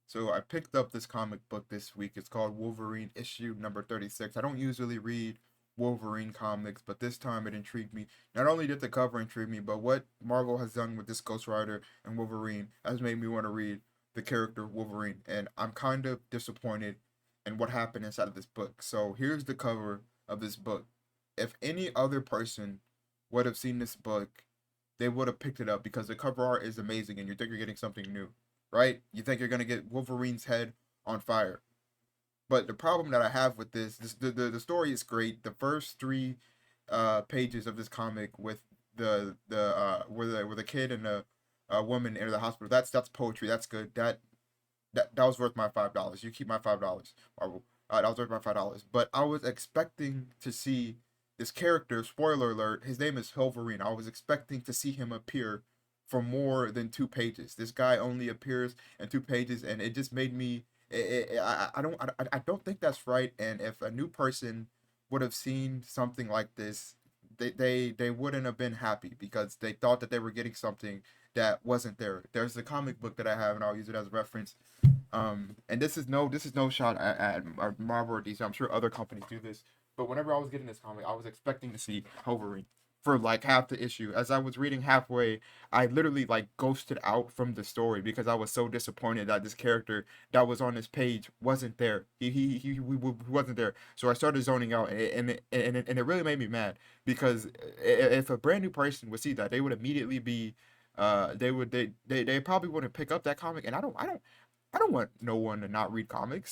So I picked up this comic book this week. It's called Wolverine issue number 36. I don't usually read Wolverine comics, but this time it intrigued me. Not only did the cover intrigue me, but what Marvel has done with this Ghost Rider and Wolverine has made me want to read the character Wolverine. And I'm kind of disappointed in what happened inside of this book. So here's the cover of this book. If any other person would have seen this book, they would have picked it up because the cover art is amazing and you think you're getting something new, right? You think you're gonna get Wolverine's head on fire. But the problem that I have with the story is great. The first three pages of this comic with the where the kid and the woman enter the hospital. That's poetry. That's good. That was worth my $5. You keep my $5, Marvel. That was worth my $5. But I was expecting to see this character. Spoiler alert: his name is Wolverine. I was expecting to see him appear for more than 2 pages. This guy only appears in 2 pages, and it just made me. I don't think that's right. And if a new person would have seen something like this, they wouldn't have been happy because they thought that they were getting something that wasn't there. There's a comic book that I have, and I'll use it as a reference. And this is no shot at Marvel or DC. I'm sure other companies do this, but whenever I was getting this comic, I was expecting to see Wolverine for like half the issue. As I was reading halfway, I literally like ghosted out from the story because I was so disappointed that this character that was on this page wasn't there. He wasn't there. So I started zoning out, and it really made me mad because if a brand new person would see that, they would immediately be they probably wouldn't pick up that comic, and I don't want no one to not read comics.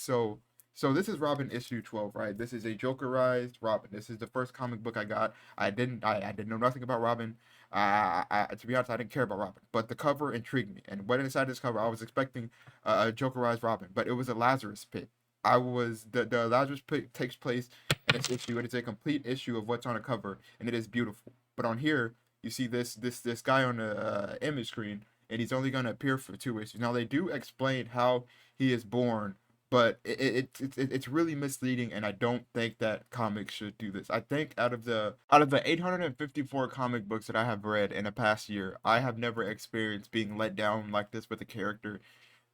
So this is Robin issue 12, right? This is a Jokerized Robin. This is the first comic book I got. I didn't know nothing about Robin. To be honest, I didn't care about Robin, but the cover intrigued me. And what inside this cover, I was expecting a Jokerized Robin, but it was a Lazarus pit. The Lazarus pit takes place in this issue. It is a complete issue of what's on the cover, and it is beautiful. But on here, you see this guy on the image screen, and he's only going to appear for 2 issues. Now they do explain how he is born, but it's really misleading, and I don't think that comics should do this. I think out of the 854 comic books that I have read in the past year, I have never experienced being let down like this with a character.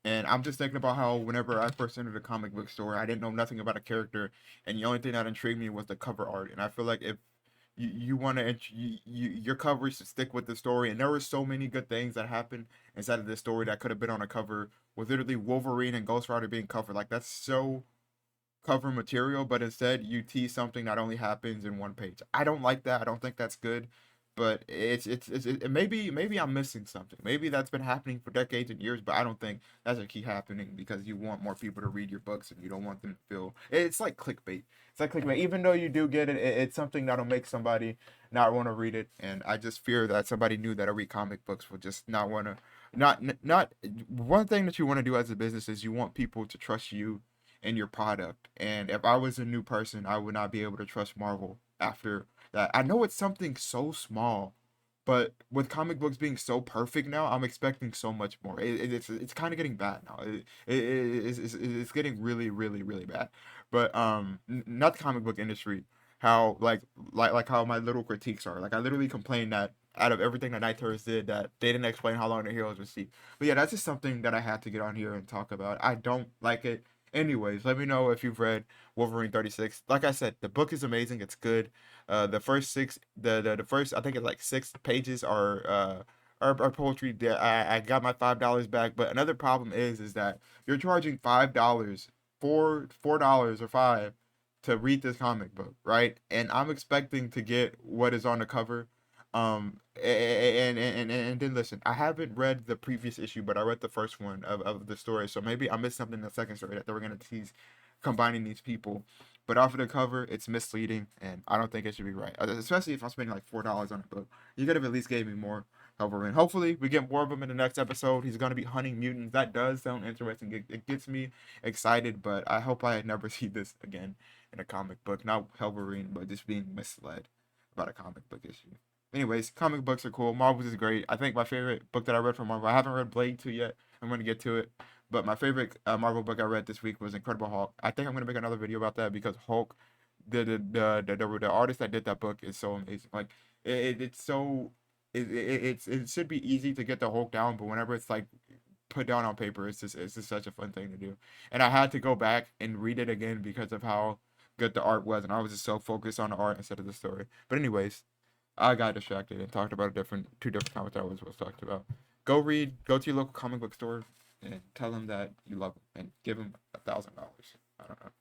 And I'm just thinking about how whenever I first entered a comic book store, I didn't know nothing about a character, and the only thing that intrigued me was the cover art. And I feel like if you want to your coverage to stick with the story, and there were so many good things that happened inside of this story that could have been on a cover with literally Wolverine and Ghost Rider being covered. Like that's so cover material, but instead you tease something that only happens in 1 page. I don't like that. I don't think that's good. But maybe I'm missing something. Maybe that's been happening for decades and years, but I don't think that's a key happening because you want more people to read your books and you don't want them to feel it's like clickbait. It's like clickbait. Even though you do get it, it's something that'll make somebody not want to read it. And I just fear that somebody new that'll read comic books will just not want to. Not one thing that you want to do as a business is you want people to trust you and your product. And if I was a new person, I would not be able to trust Marvel after that. I know it's something so small, but with comic books being so perfect now, I'm expecting so much more. It's kind of getting bad now. It's getting really really really bad. But not the comic book industry. How like how my little critiques are. Like I literally complained that out of everything that Night Terrors did, that they didn't explain how long the heroes would see. But yeah, that's just something that I had to get on here and talk about. I don't like it. Anyways, let me know if you've read Wolverine 36. Like I said, the book is amazing. It's good. The first six, the first, I think it's like 6 pages are poetry. I got my $5 back. But another problem is that you're charging $5, $4 or five to read this comic book, right? And I'm expecting to get what is on the cover. And then listen, I haven't read the previous issue, but I read the first one of the story, so maybe I missed something in the second story that they were gonna tease combining these people. But off of the cover, it's misleading, and I don't think it should be right. Especially if I'm spending like $4 on a book, you could have at least gave me more. However, and hopefully we get more of him in the next episode. He's gonna be hunting mutants. That does sound interesting. It gets me excited, but I hope I never see this again in a comic book. Not Wolverine, but just being misled about a comic book issue. Anyways, comic books are cool. Marvel's is great. I think my favorite book that I read from Marvel, I haven't read Blade 2 yet. I'm going to get to it. But my favorite Marvel book I read this week was Incredible Hulk. I think I'm going to make another video about that because Hulk, the artist that did that book is so amazing. Like, it's so, it should be easy to get the Hulk down, but whenever it's like put down on paper. It's just such a fun thing to do. And I had to go back and read it again because of how good the art was, and I was just so focused on the art instead of the story. But anyways, I got distracted and talked about two different comics that I was supposed to talk about. Go to your local comic book store and tell them that you love them and give them $1,000. I don't know.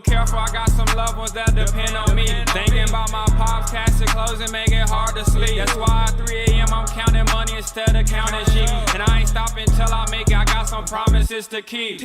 Careful, I got some loved ones that depend on me. Thinking about my pops, cash and clothes and make it hard to sleep. That's why at 3 a.m. I'm counting money instead of counting sheep. And I ain't stopping till I make it, I got some promises to keep.